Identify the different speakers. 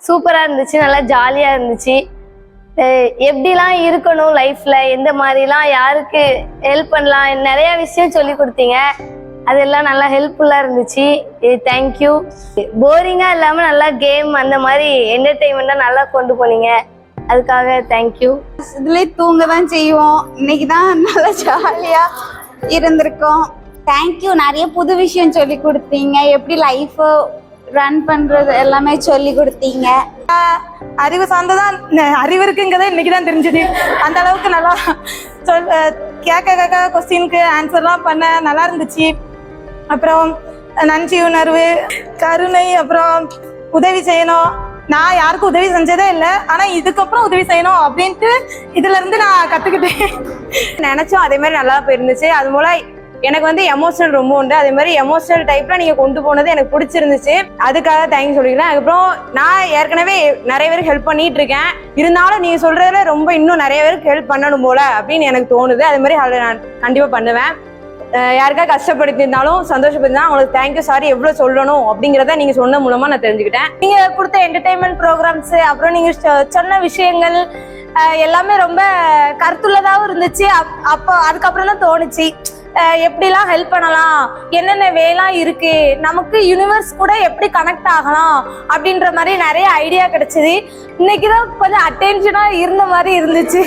Speaker 1: சூப்பரா இருந்துச்சு, நல்லா ஜாலியா இருந்துச்சு. எப்படிலாம் இருக்கணும் லைஃப்ல, எந்த மாதிரிலாம் யாருக்கு ஹெல்ப் பண்ணலாம், நிறைய விஷயம் சொல்லி கொடுத்தீங்க. அதெல்லாம் நல்லா ஹெல்ப்ஃபுல்லா இருந்துச்சு. தேங்க்யூ. போரிங்கா இல்லாம நல்லா கேம் அந்த மாதிரி என்டர்டெயின்மெண்டா நல்லா கொண்டு போனீங்க. அதுக்காக தேங்க்யூ.
Speaker 2: இதுலேயே தூங்க தான் செய்வோம். இன்னைக்கு தான் நல்லா ஜாலியா இருந்திருக்கோம். தேங்க்யூ. நிறைய புது விஷயம் சொல்லி கொடுத்தீங்க. எப்படி லைஃப் ரன் பண்றது எல்லாமே சொல்லி கொடுத்தீங்க.
Speaker 3: அறிவு சார்ந்ததான் அறிவு இருக்குங்கிறத இன்னைக்கு தான் தெரிஞ்சுது. அந்த அளவுக்கு நல்லா கேட்க கொஸ்டினுக்கு ஆன்சர்லாம் பண்ண நல்லா இருந்துச்சு. அப்புறம் நன்றி உணர்வு, கருணை, அப்புறம் உதவி செய்யணும். நான் யாருக்கும் உதவி செஞ்சதே இல்லை, ஆனால் இதுக்கப்புறம் உதவி செய்யணும் அப்படின்ட்டு இதுல இருந்து நான் கற்றுக்கிட்டேன்.
Speaker 4: நினச்சோம் அதே மாதிரி நல்லா போயிருந்துச்சு. அது மூலம் எனக்கு வந்து எமோஷனல் ரொம்ப உண்டு. அதே மாதிரி எமோஷனல் டைப்ல நீங்க கொண்டு போனது எனக்கு பிடிச்சிருந்துச்சு. அதுக்காக தேங்க்ஸ் சொல்லிக்கிறேன். அதுக்கப்புறம் நான் ஏற்கனவே நிறைய பேருக்கு ஹெல்ப் பண்ணிட்டு இருக்கேன். இருந்தாலும் நீங்க சொல்றதுல ரொம்ப இன்னும் நிறைய பேருக்கு ஹெல்ப் பண்ணணும் போல அப்படின்னு எனக்கு தோணுது. அதே மாதிரி நான் கண்டிப்பா பண்ணுவேன். யாருக்கா கஷ்டப்படுத்திருந்தாலும் சந்தோஷப்படுத்தினா அவங்களுக்கு தேங்க்யூ சாரி எவ்வளவு சொல்லணும் அப்படிங்கிறத நீங்க சொன்ன மூலமா நான் தெரிஞ்சுக்கிட்டேன். நீங்க கொடுத்த என்டர்டைன்மெண்ட் ப்ரோக்ராம்ஸ், அப்புறம் நீங்க சொன்ன விஷயங்கள் எல்லாமே ரொம்ப கருத்துள்ளதாகவும் இருந்துச்சு. அப்போ அதுக்கப்புறம் தான் தோணுச்சு எப்படிலாம் ஹெல்ப் பண்ணலாம், என்னென்ன வேலாம் இருக்கு, நமக்கு யூனிவர்ஸ் கூட எப்படி கனெக்ட் ஆகலாம் அப்படின்ற மாதிரி நிறைய ஐடியா கிடைச்சது. இன்னைக்கு தான் கொஞ்சம் அட்டென்ஷனா இருந்த மாதிரி இருந்துச்சு.